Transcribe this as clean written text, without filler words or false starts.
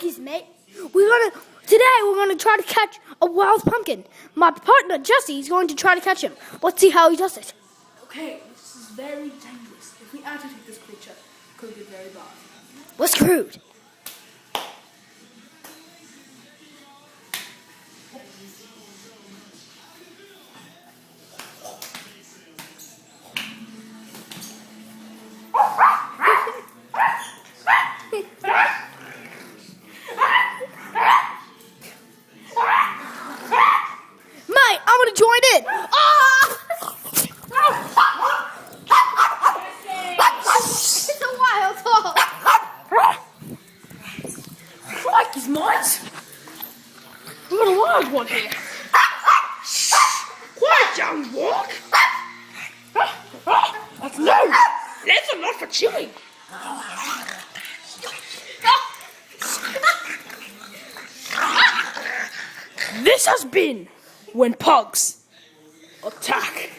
Crikey's, mate. Today we're gonna try to catch a wild pumpkin. My partner Jesse is going to try to catch him. Let's see how he does it. Okay, this is very dangerous. If we agitate this creature, it could get very bad. We're screwed. Mate, I'm gonna join in. It's a wild hog. Crikey's mites! We've got a wild one here. Quiet, young walk. That's no. That's a lot for chewing. This has been When Pugs Attack.